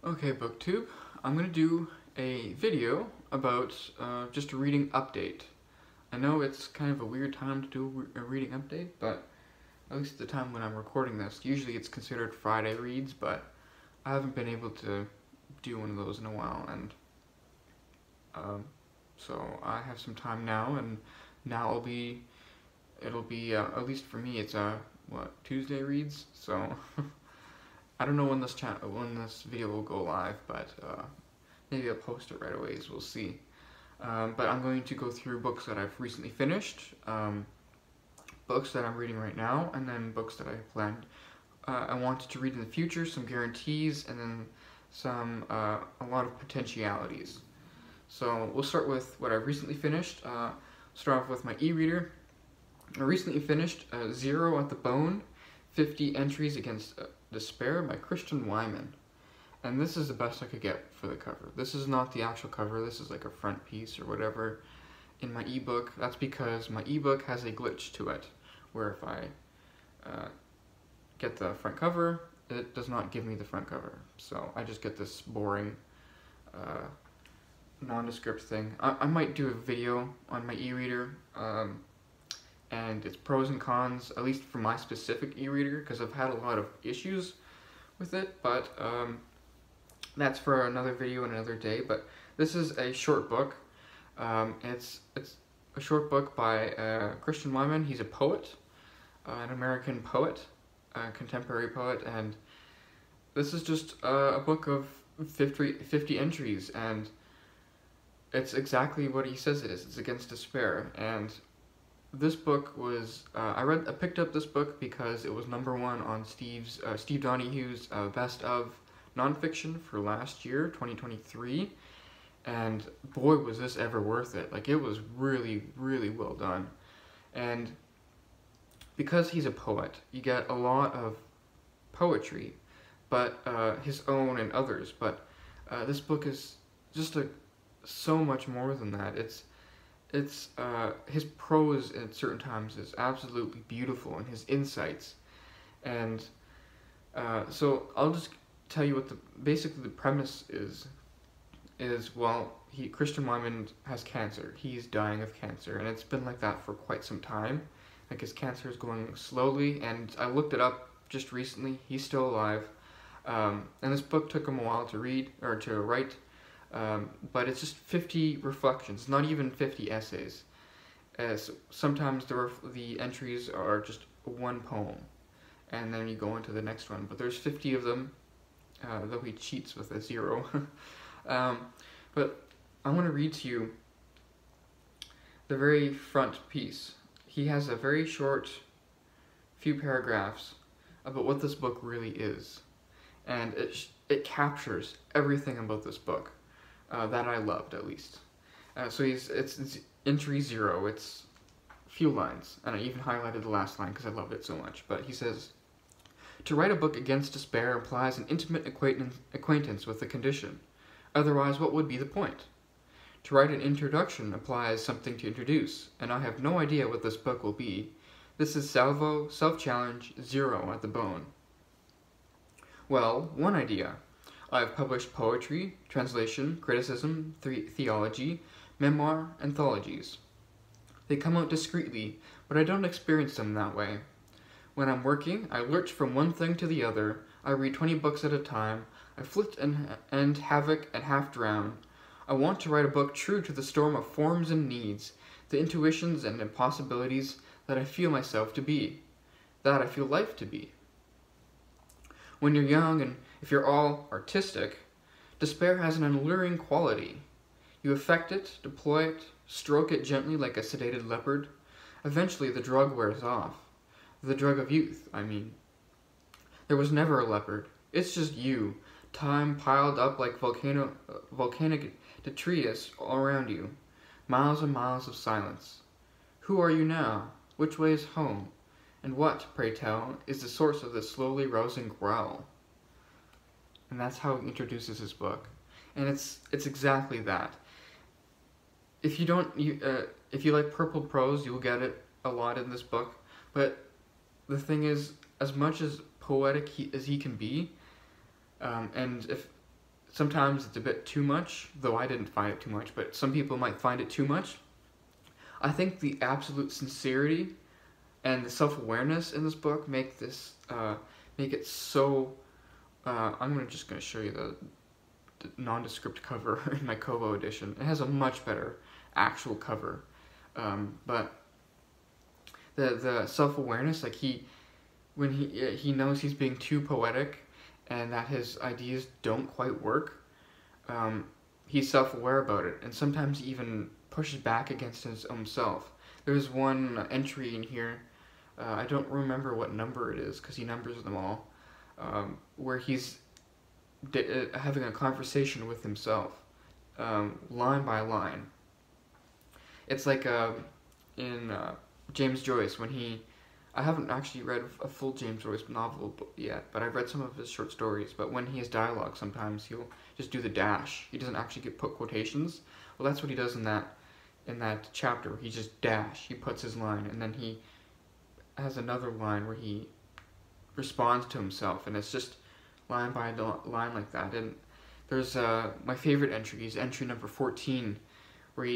Okay, BookTube, I'm going to do a video about just a reading update. I know it's kind of a weird time to do a reading update, but at least at the time when I'm recording this, usually it's considered Friday reads, but I haven't been able to do one of those in a while, and so I have some time now, and now it'll be at least for me, it's Tuesday reads, so I don't know when this video will go live, but maybe I'll post it right away, as we'll see. But I'm going to go through books that I've recently finished, books that I'm reading right now, and then books that I planned I wanted to read in the future, some guarantees, and then a lot of potentialities. So we'll start with what I've recently finished. Start off with my e-reader. I recently finished Zero at the Bone, 50 Entries Against Despair by Christian Wyman. And this is the best I could get for the cover. This is not the actual cover, this is like a front piece or whatever in my ebook. That's because my ebook has a glitch to it, where if I get the front cover, it does not give me the front cover. So I just get this boring nondescript thing. I might do a video on my e-reader and its pros and cons, at least for my specific e-reader, because I've had a lot of issues with it, but that's for another video another day. But this is a short book. It's a short book by Christian Wyman. He's a poet, an American poet, a contemporary poet, and this is just a book of 50 entries, and it's exactly what he says it is. It's against despair. And this book was I picked up this book because it was #1 on Steve Donohue's best of nonfiction for last year, 2023, and boy was this ever worth it. Like, it was really, really well done. And because he's a poet, you get a lot of poetry, but his own and others, but this book is just so much more than that. It's his prose at certain times is absolutely beautiful, and his insights, and so I'll just tell you what basically the premise is well, Christian Wyman has cancer. He's dying of cancer, and it's been like that for quite some time. Like, his cancer is going slowly, and I looked it up just recently. He's still alive, and this book took him a while to read or to write. But it's just 50 reflections, not even 50 essays. Sometimes the entries are just one poem, and then you go into the next one. But there's 50 of them, though he cheats with a 0. But I want to read to you the very front piece. He has a very short few paragraphs about what this book really is, and it captures everything about this book. That I loved, at least. So it's entry 0, it's few lines, and I even highlighted the last line because I loved it so much. But he says, "To write a book against despair implies an intimate acquaintance with the condition. Otherwise, what would be the point? To write an introduction implies something to introduce, and I have no idea what this book will be. This is salvo, self-challenge, 0 at the bone. Well, one idea. I have published poetry, translation, criticism, theology, memoir, anthologies. They come out discreetly, but I don't experience them that way. When I'm working, I lurch from one thing to the other. I read 20 books at a time. I flit and havoc and half drown. I want to write a book true to the storm of forms and needs, the intuitions and impossibilities that I feel myself to be, that I feel life to be. When you're young, and if you're all artistic, despair has an alluring quality. You affect it, deploy it, stroke it gently like a sedated leopard. Eventually the drug wears off. The drug of youth, I mean. There was never a leopard. It's just you, time piled up like volcanic detritus all around you. Miles and miles of silence. Who are you now? Which way is home? And what, pray tell, is the source of this slowly rousing growl?" And that's how he introduces his book, and it's exactly that. If you like purple prose, you'll get it a lot in this book. But the thing is, as much as poetic as he can be, and sometimes it's a bit too much, though I didn't find it too much, but some people might find it too much. I think the absolute sincerity and the self-awareness in this book make it so. I'm just gonna show you the nondescript cover in my Kobo edition. It has a much better actual cover, but the self-awareness, like when he knows he's being too poetic and that his ideas don't quite work, he's self-aware about it, and sometimes even pushes back against his own self. There's one entry in here, I don't remember what number it is because he numbers them all, where he's having a conversation with himself, line by line. It's like in James Joyce, when I haven't actually read a full James Joyce novel yet, but I've read some of his short stories. But when he has dialogue, sometimes he'll just do the dash. He doesn't actually put quotations. Well, that's what he does in that chapter. He just dash. He puts his line, and then he has another line where he responds to himself, and it's just line by line like that. And there's my favorite entry is entry number 14, where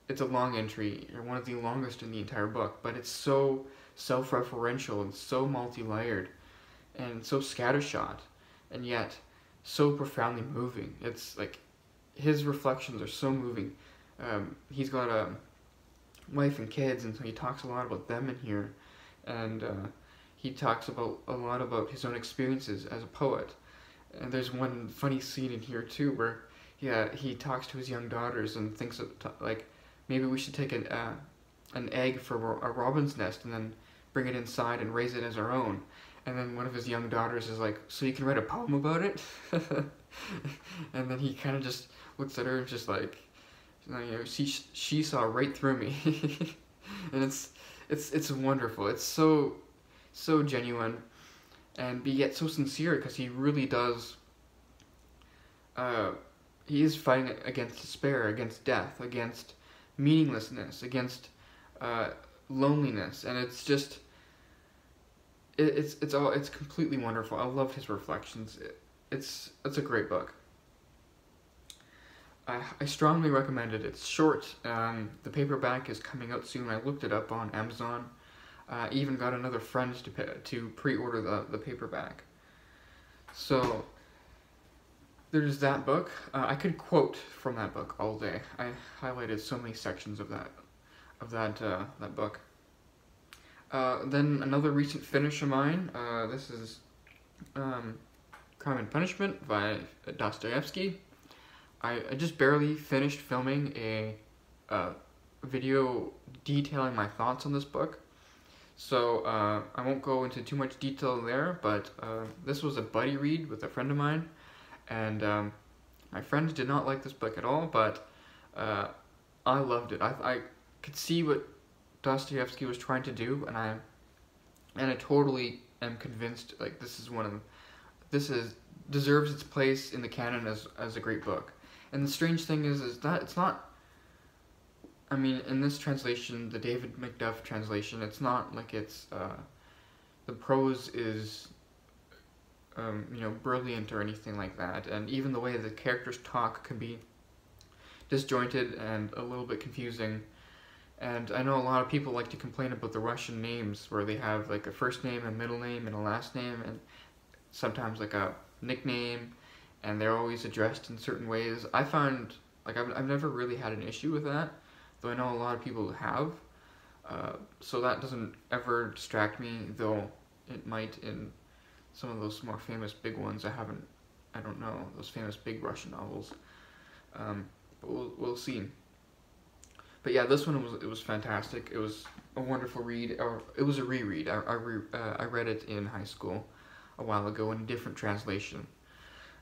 it's a long entry, or one of the longest in the entire book, but it's so self-referential and so multi-layered and so scattershot, and yet so profoundly moving. It's like his reflections are so moving. He's got a wife and kids, and so he talks a lot about them in here, and he talks a lot about his own experiences as a poet. And there's one funny scene in here too where he talks to his young daughters and thinks of like, maybe we should take an egg from a robin's nest and then bring it inside and raise it as our own. And then one of his young daughters is like, so you can write a poem about it? And then he kind of just looks at her and just like, she saw right through me. And it's wonderful. It's so genuine, and yet so sincere, because he really does. He is fighting against despair, against death, against meaninglessness, against loneliness, and it's just it's completely wonderful. I love his reflections. It's a great book. I strongly recommend it. It's short. The paperback is coming out soon. I looked it up on Amazon. Even got another friend to pre-order the paperback. So there's that book. I could quote from that book all day. I highlighted so many sections of that book. Then another recent finish of mine. This is Crime and Punishment by Dostoevsky. I just barely finished filming a video detailing my thoughts on this book. So I won't go into too much detail there, but this was a buddy read with a friend of mine, and my friend did not like this book at all, but I loved it. I could see what Dostoevsky was trying to do, and I totally am convinced like this deserves its place in the canon as a great book. And the strange thing is that it's not. I mean, in this translation, the David McDuff translation, it's not like it's, the prose is, brilliant or anything like that, and even the way the characters talk can be disjointed and a little bit confusing. And I know a lot of people like to complain about the Russian names, where they have like a first name, a middle name, and a last name, and sometimes like a nickname, and they're always addressed in certain ways. I found, like, I've never really had an issue with that, though I know a lot of people have, so that doesn't ever distract me, though it might in some of those more famous big ones. I don't know, those famous big Russian novels, but we'll see. But yeah, this one was fantastic. It was a wonderful read, or it was a reread. I read it in high school a while ago in a different translation,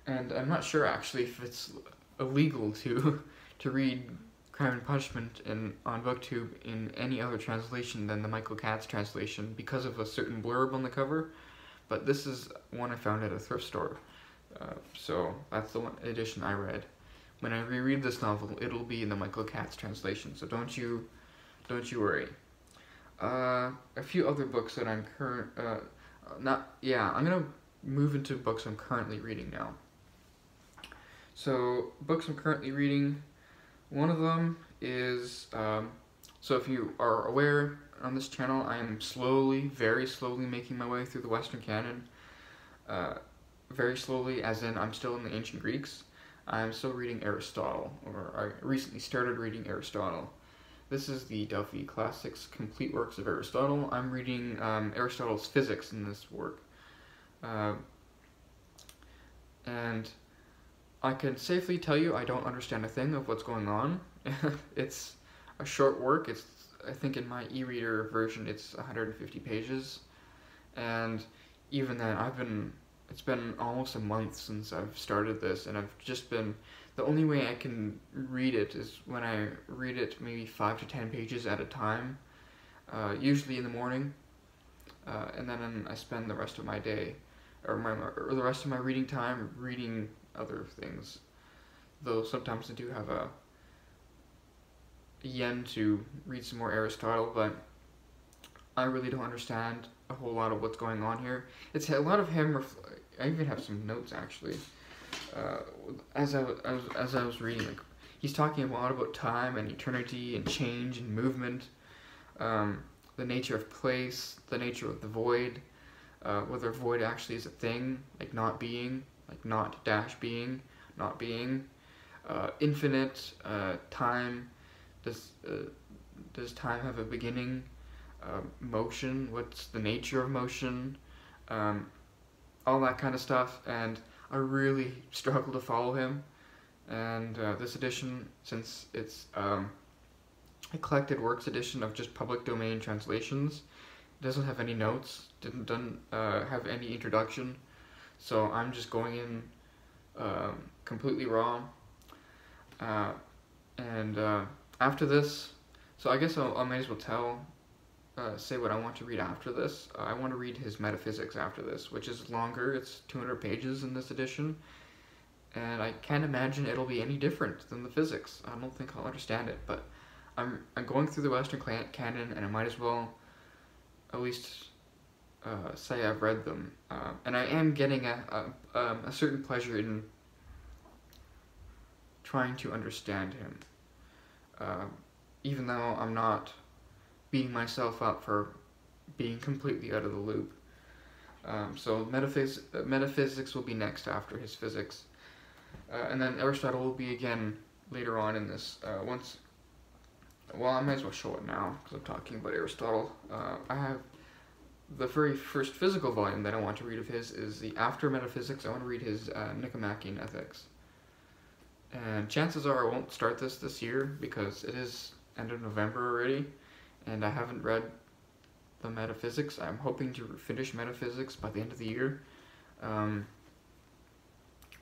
and I'm not sure actually if it's illegal to read Crime and Punishment on BookTube in any other translation than the Michael Katz translation because of a certain blurb on the cover, but this is one I found at a thrift store, so that's the one edition I read. When I reread this novel, it'll be in the Michael Katz translation, so don't you worry. A few other books that I'm I'm gonna move into books I'm currently reading now. So, books I'm currently reading, one of them is, so if you are aware on this channel, I am slowly, very slowly making my way through the Western canon. Very slowly, as in I'm still in the ancient Greeks. I'm still reading Aristotle, or I recently started reading Aristotle. This is the Delphi Classics Complete Works of Aristotle. I'm reading Aristotle's Physics in this work. And I can safely tell you I don't understand a thing of what's going on. It's a short work. I think in my e-reader version it's 150 pages. And even then, it's been almost a month since I've started this, and I've just been, the only way I can read it is when I read it maybe 5 to 10 pages at a time, usually in the morning, and then I spend the rest of my day, or the rest of my reading time reading other things, though sometimes I do have a yen to read some more Aristotle, but I really don't understand a whole lot of what's going on here. It's a lot of him. I even have some notes actually. As I was reading, like, he's talking a lot about time and eternity and change and movement, the nature of place, the nature of the void, whether void actually is a thing, like not being, like not dash being, not being, infinite, time. Does time have a beginning? Motion, what's the nature of motion, all that kind of stuff, and I really struggle to follow him. And this edition, since it's a collected works edition of just public domain translations, it doesn't have any notes, doesn't have any introduction, so I'm just going in completely raw. And after this, so I guess I might as well say what I want to read after this. I want to read his Metaphysics after this, which is longer. It's 200 pages in this edition, and I can't imagine it'll be any different than the Physics. I don't think I'll understand it, but I'm going through the Western canon, and I might as well at least say I've read them, and I am getting a certain pleasure in trying to understand him, even though I'm not beating myself up for being completely out of the loop. So metaphysics will be next after his Physics, and then Aristotle will be again later on in this. Well, I might as well show it now because I'm talking about Aristotle. I have the very first physical volume that I want to read of his is the After Metaphysics. I want to read his Nicomachean Ethics, and chances are I won't start this year because it is end of November already, and I haven't read the Metaphysics. I'm hoping to finish Metaphysics by the end of the year.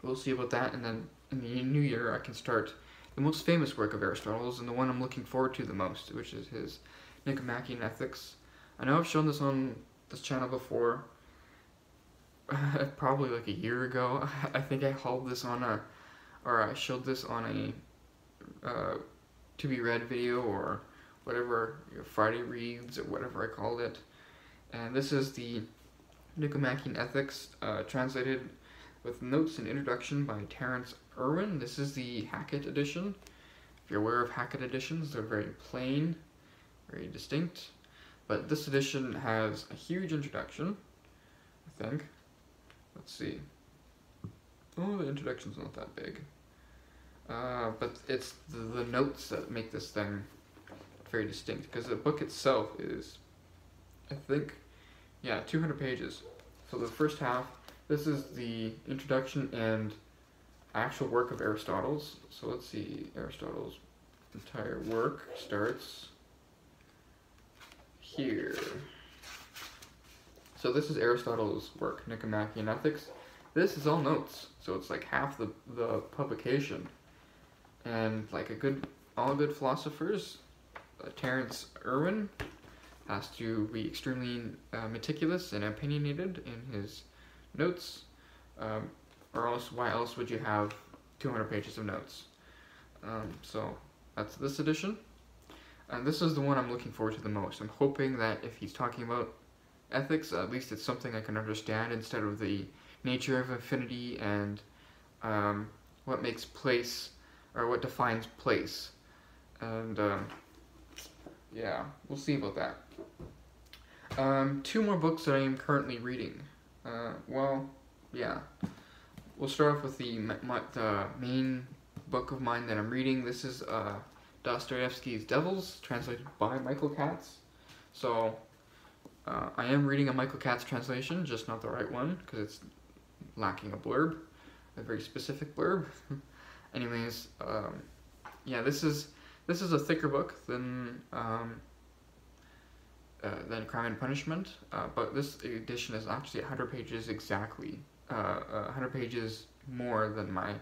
We'll see about that, and then in the new year I can start the most famous work of Aristotle's, and the one I'm looking forward to the most, which is his Nicomachean Ethics. I know I've shown this on this channel before, probably like a year ago. I think I hauled this on I showed this on a to be read video, or whatever, Friday Reads, or whatever I called it. And this is the Nicomachean Ethics, translated with notes and introduction by Terence Irwin. This is the Hackett edition. If you're aware of Hackett editions, they're very plain, very distinct. But this edition has a huge introduction, I think. Let's see. Oh, the introduction's not that big. But it's the notes that make this thing very distinct, because the book itself is, I think, yeah, 200 pages. So the first half, this is the introduction and actual work of Aristotle's. So let's see, Aristotle's entire work starts here. So this is Aristotle's work, Nicomachean Ethics. This is all notes, so it's like half the publication. And like all good philosophers, Terence Irwin has to be extremely meticulous and opinionated in his notes, or else why else would you have 200 pages of notes? So that's this edition, and this is the one I'm looking forward to the most. I'm hoping that if he's talking about ethics, at least it's something I can understand instead of the nature of infinity and what makes place, or what defines place. And yeah, we'll see about that. Two more books that I am currently reading. Well, yeah. We'll start off with the main book of mine that I'm reading. This is Dostoevsky's Devils, translated by Michael Katz. So, I am reading a Michael Katz translation, just not the right one, because it's lacking a blurb, a very specific blurb. Anyways, yeah, this is a thicker book than Crime and Punishment, but this edition is actually 100 pages exactly, 100 pages more than my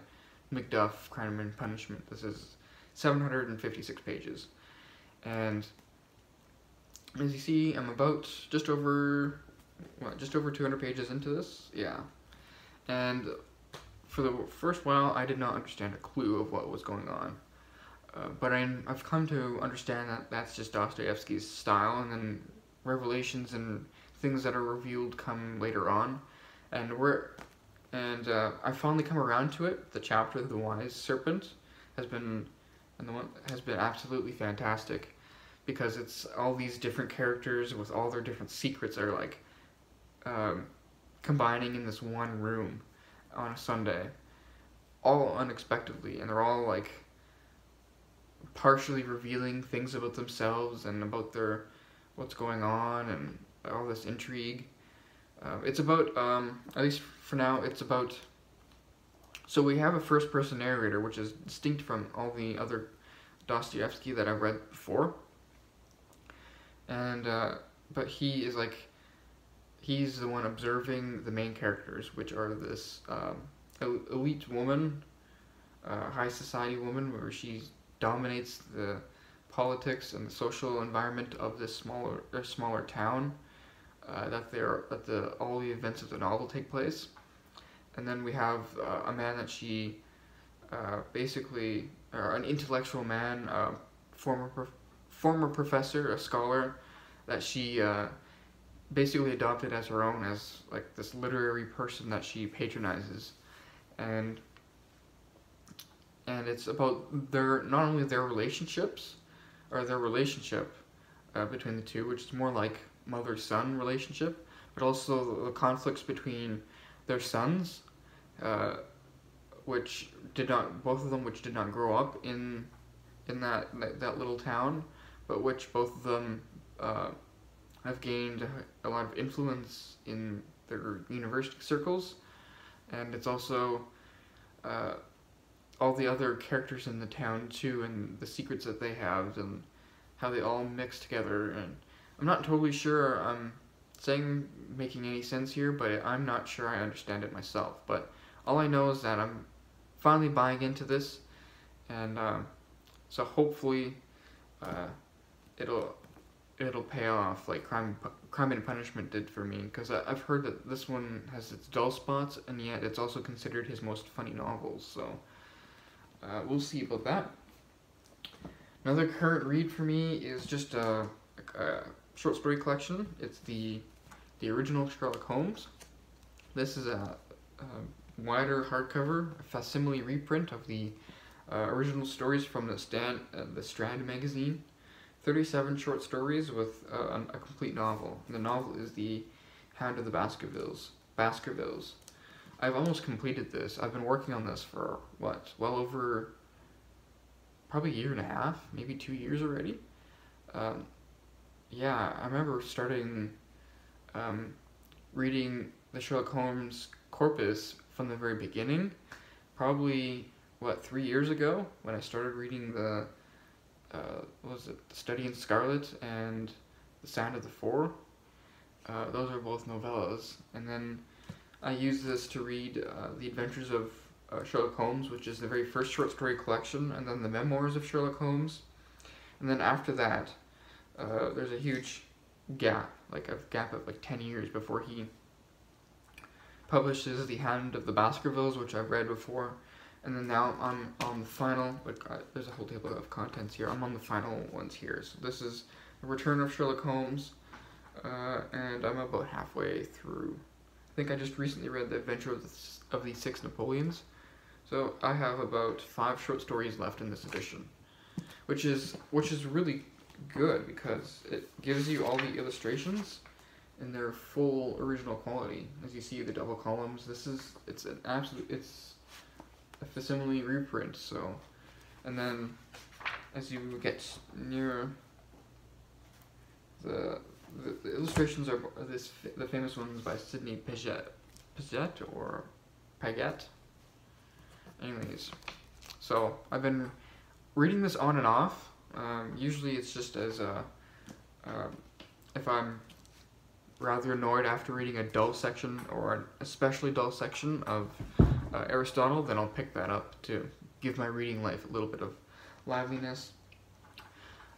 Macduff Crime and Punishment. This is 756 pages, and as you see, I'm about just over 200 pages into this, yeah, and for the first while, I did not understand a clue of what was going on. But I've come to understand that that's just Dostoevsky's style, and then revelations and things that are revealed come later on, and I finally come around to it. The chapter "The Wise Serpent" has been absolutely fantastic, because it's all these different characters with all their different secrets are like combining in this one room on a Sunday, all unexpectedly, and they're all like partially revealing things about themselves and about what's going on and all this intrigue. It's about, at least for now, it's about, so we have a first-person narrator, which is distinct from all the other Dostoevsky that I've read before, and but he's the one observing the main characters, which are this elite woman, high society woman, where she dominates the politics and the social environment of this smaller town that all the events of the novel take place. And then we have a man that she basically, or an intellectual man, former professor, a scholar, that she basically adopted as her own, as like this literary person that she patronizes, and it's about not only their relationships, or their relationship between the two, which is more like mother-son relationship, but also the conflicts between their sons, both of them which did not grow up in that little town, but which both of them have gained a lot of influence in their university circles. And it's also all the other characters in the town too, and the secrets that they have, and how they all mix together. And I'm not totally sure I'm making any sense here, but I'm not sure I understand it myself. But all I know is that I'm finally buying into this, and so hopefully it'll pay off like Crime and Punishment did for me, because I've heard that this one has its dull spots, and yet it's also considered his most funny novels, so we'll see about that. Another current read for me is just a short story collection. It's the original Sherlock Holmes. This is a wider hardcover, a facsimile reprint of the original stories from the Strand magazine. 37 short stories with a complete novel. And the novel is The Hound of the Baskervilles. I've almost completed this. I've been working on this for, well over probably a year and a half, maybe 2 years already. Yeah, I remember starting reading the Sherlock Holmes corpus from the very beginning, probably, 3 years ago, when I started reading the The Study in Scarlet and The Sound of the Four. Those are both novellas. And then I used this to read The Adventures of Sherlock Holmes, which is the very first short story collection, and then the Memoirs of Sherlock Holmes. And then after that, there's a huge gap, a gap of 10 years before he publishes The Hound of the Baskervilles, which I've read before. And then now I'm on the final, there's a whole table of contents here. I'm on the final ones here. So this is The Return of Sherlock Holmes, and I'm about halfway through. I think I just recently read The Adventure of the Six Napoleons. So I have about 5 short stories left in this edition, which is really good because it gives you all the illustrations in their full original quality. As you see, the double columns. It's a facsimile reprint. So, and then as you get near the illustrations are the famous ones by Sidney Paget or Paget. Anyways, so I've been reading this on and off. Usually it's just as if I'm rather annoyed after reading a dull section or an especially dull section of Aristotle, then I'll pick that up to give my reading life a little bit of liveliness.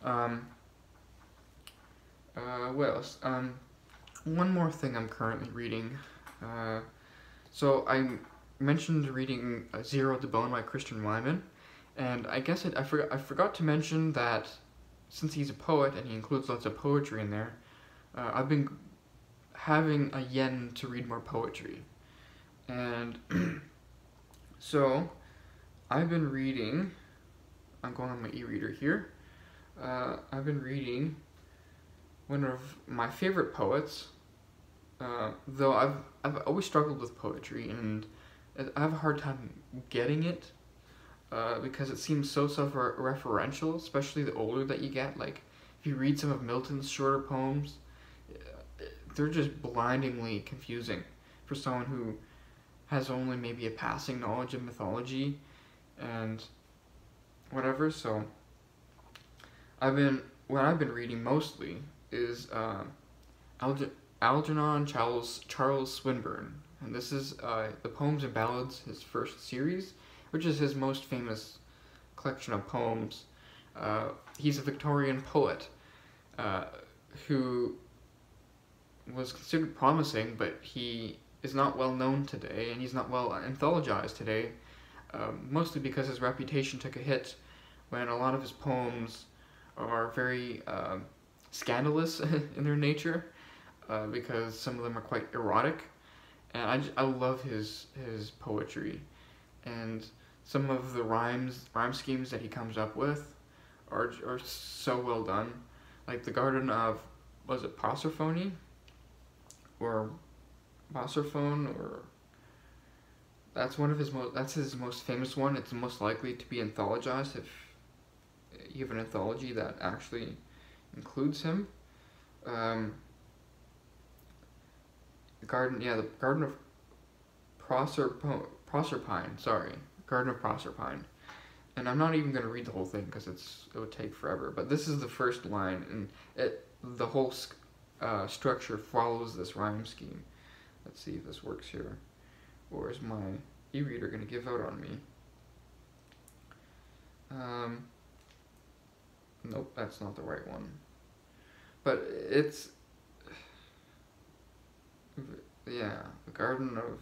What else? One more thing I'm currently reading. So I mentioned reading Zero to Bone by Christian Wyman, and I guess I forgot to mention that since he's a poet and he includes lots of poetry in there, I've been having a yen to read more poetry, and so I've been reading. I'm going on my e-reader here. I've been reading one of my favorite poets, though I've always struggled with poetry, and I have a hard time getting it, because it seems so self-referential, especially the older that you get. Like, if you read some of Milton's shorter poems, they're just blindingly confusing for someone who has only maybe a passing knowledge of mythology and whatever. So what I've been reading mostly is Algernon Charles Swinburne, and this is the Poems and Ballads, his first series, which is his most famous collection of poems. He's a Victorian poet who was considered promising, but he is not well known today, and he's not well anthologized today, mostly because his reputation took a hit when a lot of his poems are very scandalous in their nature, because some of them are quite erotic, and I love his poetry, and some of the rhyme schemes that he comes up with are so well done. Like the Garden of, was it Proserpine? Or Proserphone, or that's his most famous one. It's most likely to be anthologized if you have an anthology that actually includes him. The Garden of Proserpine, sorry. Garden of Proserpine. And I'm not even going to read the whole thing because it would take forever, but this is the first line, and the whole structure follows this rhyme scheme. Let's see if this works here. Or is my e-reader going to give out on me? Nope, that's not the right one. But it's, yeah, the Garden of,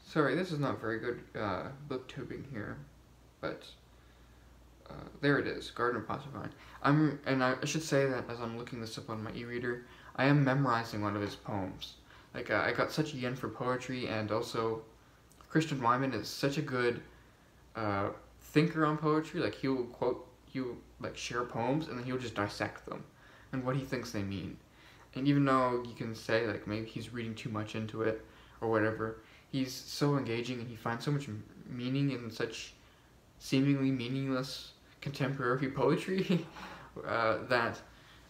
sorry, this is not very good booktubing here, but there it is, Garden of Proserpine. I should say that as I'm looking this up on my e-reader, I am memorizing one of his poems. Like, I got such a yen for poetry, and also Christian Wyman is such a good thinker on poetry. Like, he'll share poems, and then he'll just dissect them and what he thinks they mean. And even though you can say, like, maybe he's reading too much into it or whatever, he's so engaging, and he finds so much meaning in such seemingly meaningless contemporary poetry that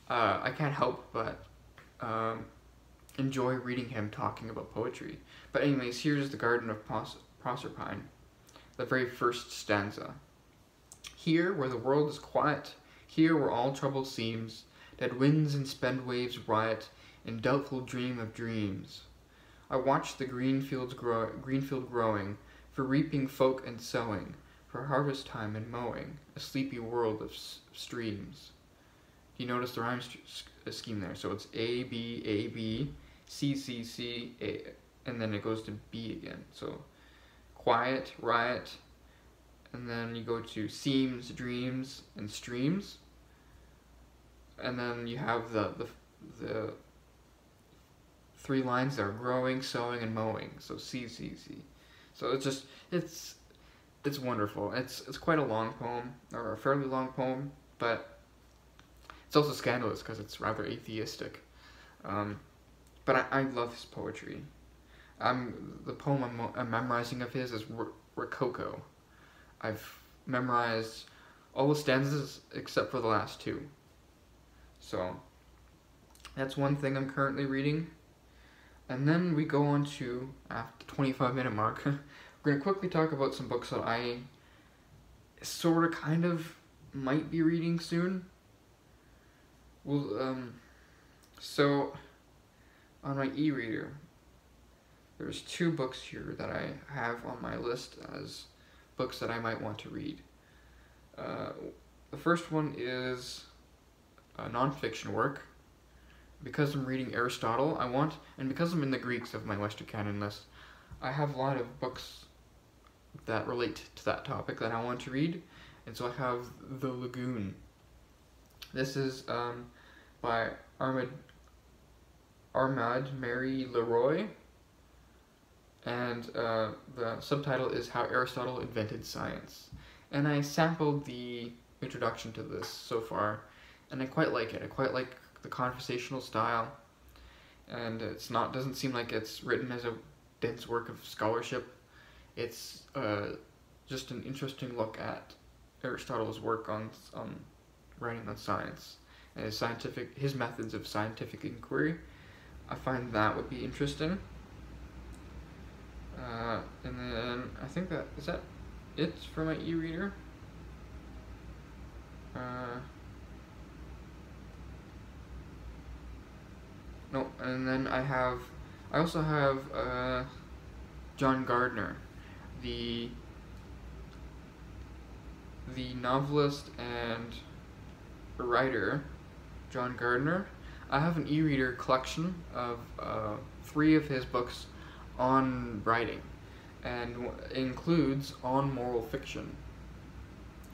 I can't help but enjoy reading him talking about poetry. But anyways, here's the Garden of Proserpine, the very first stanza. Here where the world is quiet, here where all trouble seems, dead winds and spent waves riot in doubtful dream of dreams. I watch the greenfield growing, for reaping folk and sowing, for harvest time and mowing, a sleepy world of streams. You notice the rhyme scheme there, so it's A, B, A, B, C, C, C, A, and then it goes to B again. So quiet, riot, and then you go to seams, dreams, and streams, and then you have the 3 lines that are growing, sowing, and mowing. So C, C, C. So it's wonderful. It's quite a long poem, or a fairly long poem, but it's also scandalous because it's rather atheistic. But I love his poetry. The poem I'm memorizing of his is Rococo. I've memorized all the stanzas except for the last two. So that's one thing I'm currently reading. And then we go on to, after the 25-minute mark, we're going to quickly talk about some books that I sort of kind of might be reading soon. Well, so on my e-reader, there's 2 books here that I have on my list as books that I might want to read. The first one is a non-fiction work. Because I'm reading Aristotle, and because I'm in the Greeks of my Western Canon list, I have a lot of books that relate to that topic that I want to read, and so I have The Lagoon. This is by Armand Mary Leroy, and the subtitle is How Aristotle Invented Science. And I sampled the introduction to this so far, and I quite like it. I quite like the conversational style, and doesn't seem like it's written as a dense work of scholarship. It's just an interesting look at Aristotle's work on writing on science and his methods of scientific inquiry. I find that would be interesting. And then I think is that it for my e-reader. No, and then I also have John Gardner, the novelist and writer, John Gardner. I have an e-reader collection of 3 of his books on writing, and includes On Moral Fiction,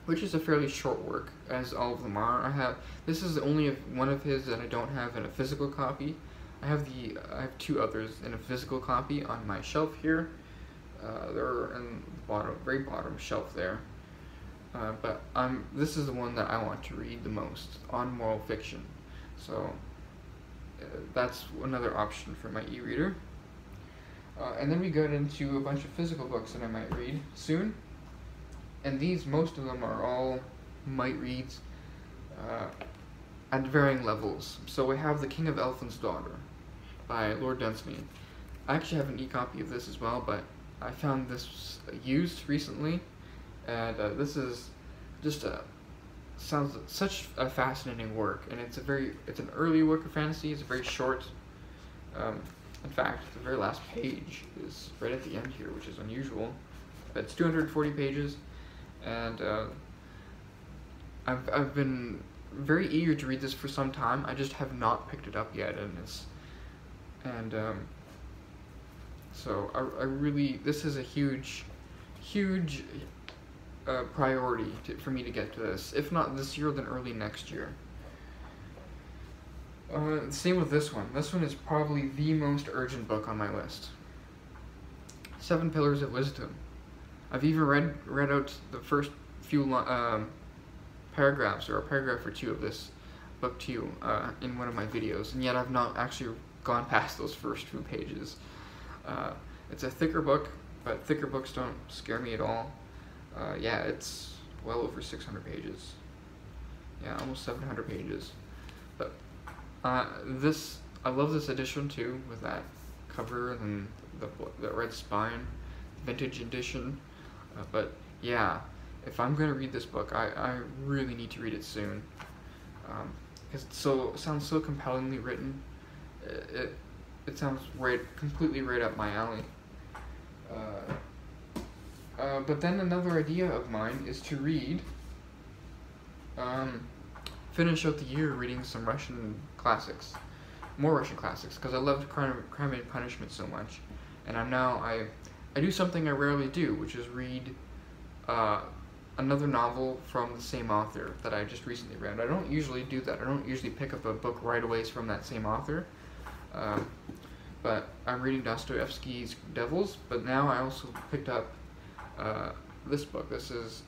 which is a fairly short work, as all of them are. This is only one of his that I don't have in a physical copy. I have 2 others in a physical copy on my shelf here. They're in the very bottom shelf there. But this is the one that I want to read the most, On Moral Fiction. So that's another option for my e-reader. And then we got into a bunch of physical books that I might read soon. And most of them are all might reads at varying levels. So we have The King of Elfin's Daughter by Lord Dunsany. I actually have an e-copy of this as well, but I found this used recently, and this is just sounds such a fascinating work, and it's an early work of fantasy. It's very short. In fact, the very last page is right at the end here, which is unusual. But it's 240 pages, and I've been very eager to read this for some time. I just have not picked it up yet, so I really, this is a huge priority for me to get to this. If not this year, then early next year. Same with this one. This one is probably the most urgent book on my list. 7 Pillars of Wisdom. I've even read out the first few paragraphs, or a paragraph or 2 of this book to you in one of my videos, and yet I've not actually gone past those first few pages. It's a thicker book, but thicker books don't scare me at all. Yeah, it's well over 600 pages. Yeah, almost 700 pages. But I love this edition too, with that cover and the red spine, vintage edition. But yeah, if I'm gonna read this book, I really need to read it soon, because it sounds so compellingly written. It sounds completely right up my alley. But then another idea of mine is to finish out the year reading some more Russian classics, because I loved Crime and Punishment so much, and I do something I rarely do, which is read another novel from the same author that I just recently read. I don't usually do that. I don't usually pick up a book right away from that same author. but I'm reading Dostoevsky's Devils, but now I also picked up this book. This is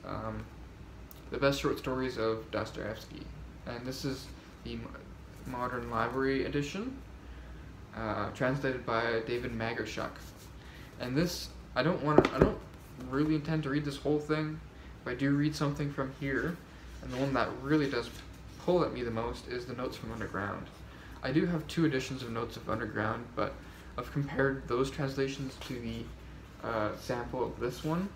The Best Short Stories of Dostoevsky, and this is the Modern Library edition, translated by David Magershuk. And this, I don't really intend to read this whole thing, but I do read something from here, and the one that really does pull at me the most is the Notes from Underground. I do have 2 editions of Notes of Underground, but I've compared those translations to the sample of this one,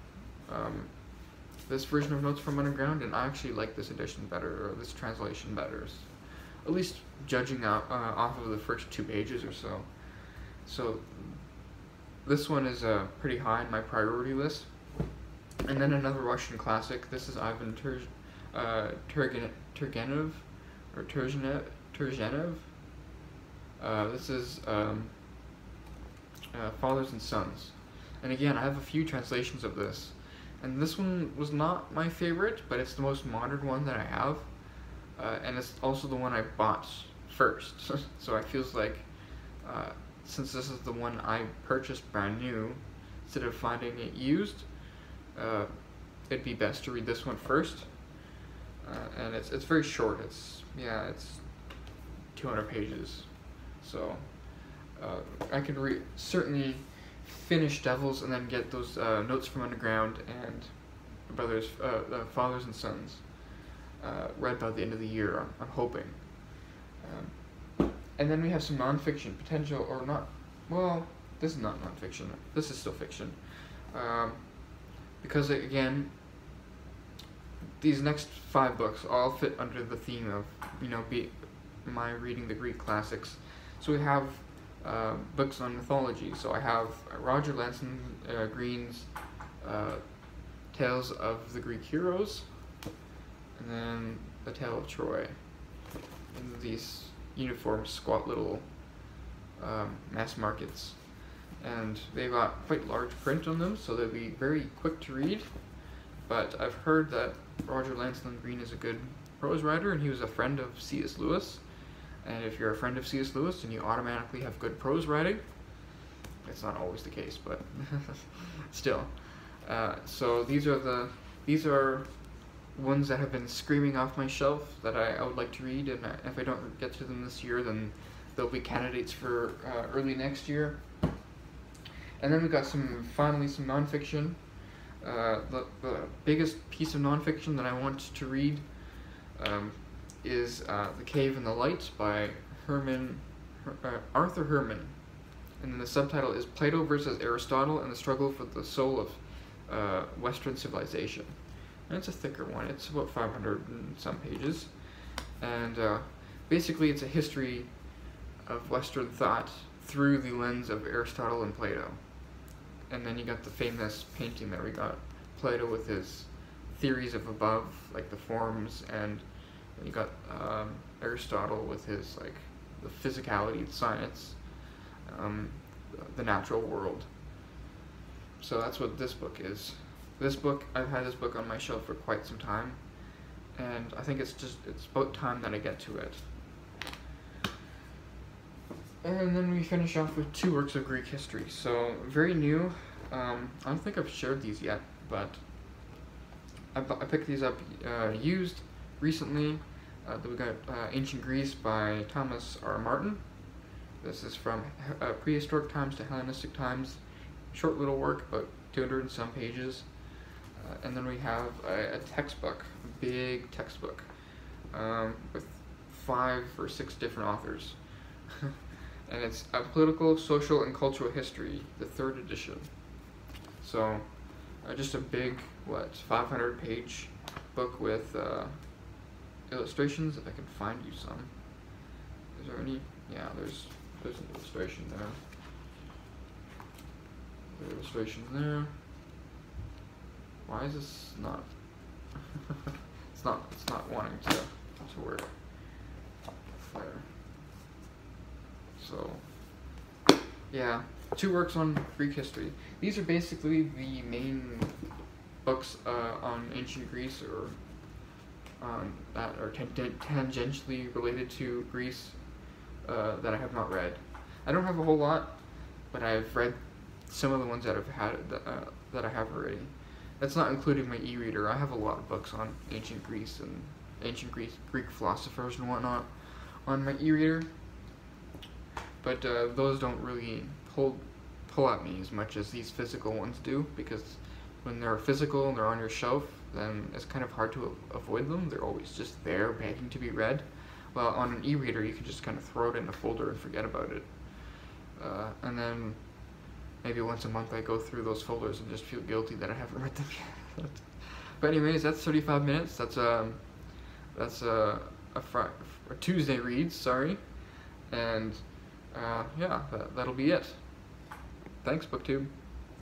this version of Notes from Underground, and I actually like this edition better, or this translation better, at least judging off of the first 2 pages or so. So this one is pretty high in my priority list. And then another Russian classic. This is Ivan Turgenev, or Turgenev. This is Fathers and Sons. And again, I have a few translations of this. And this one was not my favorite, but it's the most modern one that I have. And it's also the one I bought first. So it feels like, since this is the one I purchased brand new, instead of finding it used, it'd be best to read this one first. And it's very short. It's 200 pages. So I could certainly finish Devils and then get those Notes from Underground and Fathers and Sons read by the end of the year. I'm hoping. And then we have some nonfiction potential, or not. Well, this is not nonfiction. This is still fiction, because again, these next 5 books all fit under the theme of my reading the Greek classics. So we have books on mythology. So I have Roger Lanson Green's Tales of the Greek Heroes, and then The Tale of Troy, and these uniform, squat little mass markets, and they got quite large print on them, so they'll be very quick to read. But I've heard that Roger Lancelot Green is a good prose writer, and he was a friend of C.S. Lewis. And if you're a friend of C.S. Lewis, then you automatically have good prose writing. It's not always the case, but still. So these are ones that have been screaming off my shelf that I would like to read, and if I don't get to them this year, then they'll be candidates for early next year. And then we got finally some nonfiction. The biggest piece of nonfiction that I want to read is The Cave and the Light by Arthur Herman. And then the subtitle is Plato versus Aristotle and the Struggle for the Soul of Western Civilization. And it's a thicker one. It's about 500 and some pages. And basically it's a history of Western thought through the lens of Aristotle and Plato. And then you got the famous painting that we got, Plato with his theories of above, like the forms, and you got Aristotle with his, like, the physicality, the science, the natural world. So that's what this book is. I've had this book on my shelf for quite some time, and I think it's about time that I get to it. And then we finish off with 2 works of Greek history. So, very new. I don't think I've shared these yet, but I picked these up used recently. We got Ancient Greece by Thomas R. Martin. This is from prehistoric times to Hellenistic times. Short little work, about 200 and some pages. And then we have a textbook, a big textbook, with 5 or 6 different authors. And it's a Political, Social, and Cultural History, the 3rd edition. So, just a big, 500-page book with illustrations, if I can find you some. Is there any? Yeah, there's an illustration there. There's an illustration there. Why is this not? it's not wanting to work. There. So, yeah, 2 works on Greek history. These are basically the main books on ancient Greece, or that are tangentially related to Greece that I have not read. I don't have a whole lot. but I've read some of the ones that I've had that I have already. That's not including my e-reader. I have a lot of books on ancient Greece and ancient Greek philosophers and whatnot on my e-reader, but those don't really pull at me as much as these physical ones do, because when they're physical and they're on your shelf, then it's kind of hard to avoid them. They're always just there begging to be read. Well, on an e-reader you can just kind of throw it in a folder and forget about it, and then maybe once a month I go through those folders and just feel guilty that I haven't read them yet. But anyways, that's 35 minutes. That's a Tuesday reads, sorry. And yeah, that'll be it. Thanks, BookTube.